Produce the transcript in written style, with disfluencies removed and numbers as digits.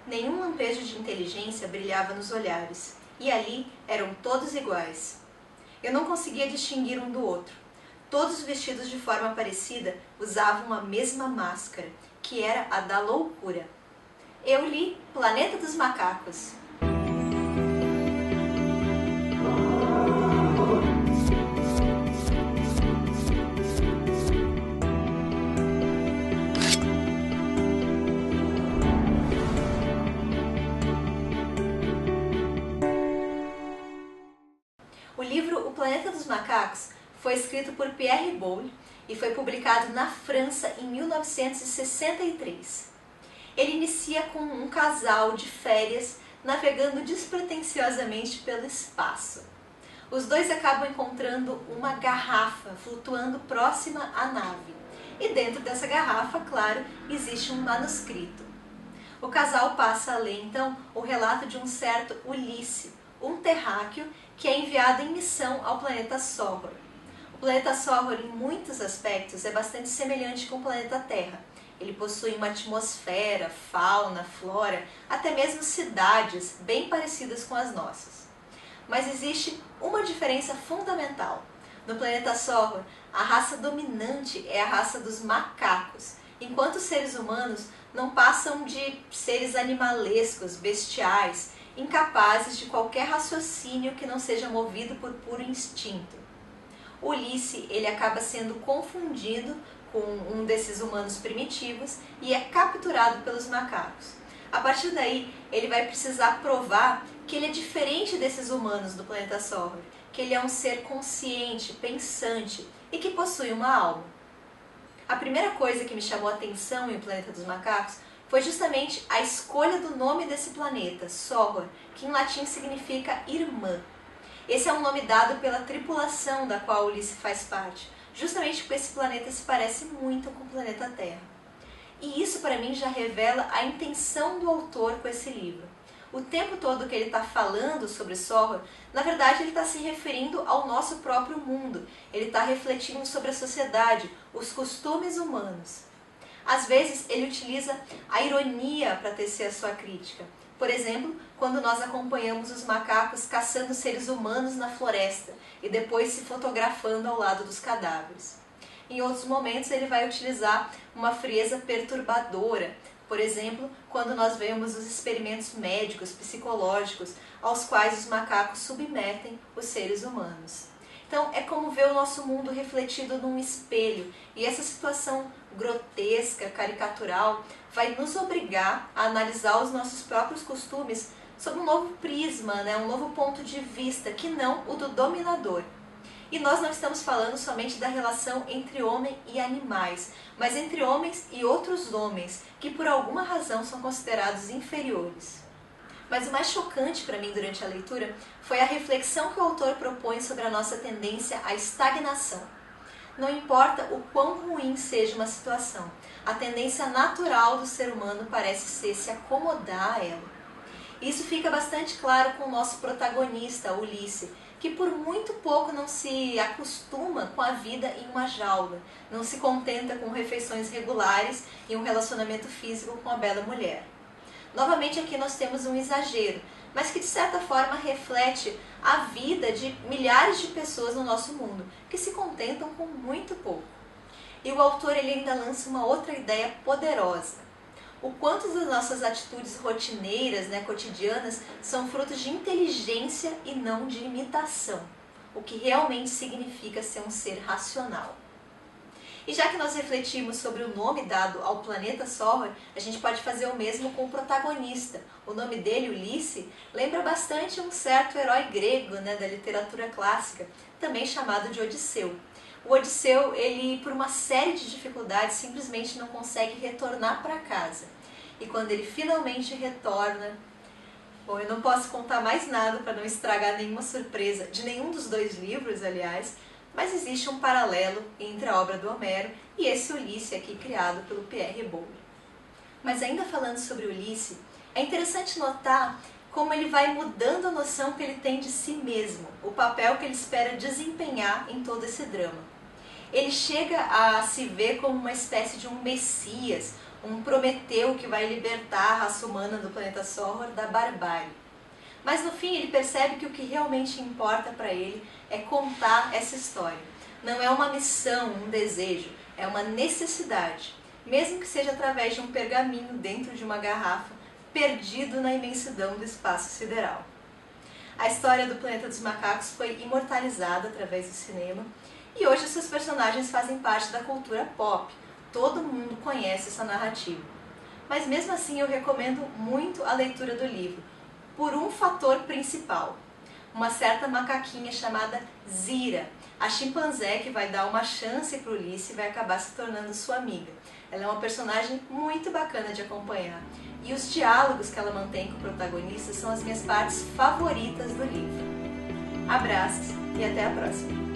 Nenhum lampejo de inteligência brilhava nos olhares, e ali eram todos iguais. Eu não conseguia distinguir um do outro. Todos vestidos de forma parecida usavam a mesma máscara, que era a da loucura. Eu li Planeta dos Macacos. O livro O Planeta dos Macacos foi escrito por Pierre Boulle e foi publicado na França em 1963. Ele inicia com um casal de férias navegando despretensiosamente pelo espaço. Os dois acabam encontrando uma garrafa flutuando próxima à nave. E dentro dessa garrafa, claro, existe um manuscrito. O casal passa a ler, então, o relato de um certo Ulisses, um terráqueo que é enviado em missão ao planeta Soror. O planeta Soror, em muitos aspectos, é bastante semelhante com o planeta Terra. Ele possui uma atmosfera, fauna, flora, até mesmo cidades bem parecidas com as nossas. Mas existe uma diferença fundamental. No planeta Soror, a raça dominante é a raça dos macacos, enquanto os seres humanos não passam de seres animalescos, bestiais, incapazes de qualquer raciocínio que não seja movido por puro instinto. Ulisses, ele acaba sendo confundido com um desses humanos primitivos e é capturado pelos macacos. A partir daí, ele vai precisar provar que ele é diferente desses humanos do planeta Soror, que ele é um ser consciente, pensante e que possui uma alma. A primeira coisa que me chamou a atenção em O Planeta dos Macacos foi justamente a escolha do nome desse planeta, Soror, que em latim significa irmã. Esse é um nome dado pela tripulação da qual Ulisses faz parte, justamente porque esse planeta se parece muito com o planeta Terra. E isso para mim já revela a intenção do autor com esse livro. O tempo todo que ele está falando sobre Soror, na verdade ele está se referindo ao nosso próprio mundo, ele está refletindo sobre a sociedade, os costumes humanos. Às vezes ele utiliza a ironia para tecer a sua crítica. Por exemplo, quando nós acompanhamos os macacos caçando seres humanos na floresta e depois se fotografando ao lado dos cadáveres. Em outros momentos ele vai utilizar uma frieza perturbadora. Por exemplo, quando nós vemos os experimentos médicos, psicológicos, aos quais os macacos submetem os seres humanos. Então, é como ver o nosso mundo refletido num espelho, e essa situação grotesca, caricatural, vai nos obrigar a analisar os nossos próprios costumes sob um novo prisma, um novo ponto de vista, que não o do dominador. E nós não estamos falando somente da relação entre homem e animais, mas entre homens e outros homens, que por alguma razão são considerados inferiores. Mas o mais chocante para mim durante a leitura foi a reflexão que o autor propõe sobre a nossa tendência à estagnação. Não importa o quão ruim seja uma situação, a tendência natural do ser humano parece ser se acomodar a ela. Isso fica bastante claro com o nosso protagonista, Ulisses, que por muito pouco não se acostuma com a vida em uma jaula, não se contenta com refeições regulares e um relacionamento físico com a bela mulher. Novamente aqui nós temos um exagero, mas que de certa forma reflete a vida de milhares de pessoas no nosso mundo, que se contentam com muito pouco. E o autor ele ainda lança uma outra ideia poderosa. O quanto das nossas atitudes rotineiras, cotidianas, são frutos de inteligência e não de imitação, o que realmente significa ser um ser racional. E já que nós refletimos sobre o nome dado ao planeta Soror, a gente pode fazer o mesmo com o protagonista. O nome dele, Ulisses, lembra bastante um certo herói grego da literatura clássica, também chamado de Odisseu. O Odisseu, ele por uma série de dificuldades simplesmente não consegue retornar para casa. E quando ele finalmente retorna, bom, eu não posso contar mais nada para não estragar nenhuma surpresa de nenhum dos dois livros, aliás, mas existe um paralelo entre a obra do Homero e esse Ulisses aqui criado pelo Pierre Boulle. Mas ainda falando sobre Ulisses, é interessante notar como ele vai mudando a noção que ele tem de si mesmo, o papel que ele espera desempenhar em todo esse drama. Ele chega a se ver como uma espécie de um messias, um Prometeu que vai libertar a raça humana do planeta Soror da barbárie. Mas no fim ele percebe que o que realmente importa para ele é contar essa história. Não é uma missão, um desejo, é uma necessidade, mesmo que seja através de um pergaminho dentro de uma garrafa, perdido na imensidão do espaço sideral. A história do Planeta dos Macacos foi imortalizada através do cinema e hoje seus personagens fazem parte da cultura pop. Todo mundo conhece essa narrativa. Mas mesmo assim eu recomendo muito a leitura do livro, por um fator principal. Uma certa macaquinha chamada Zira, a chimpanzé que vai dar uma chance para o Ulisses e vai acabar se tornando sua amiga. Ela é uma personagem muito bacana de acompanhar. E os diálogos que ela mantém com o protagonista são as minhas partes favoritas do livro. Abraços e até a próxima!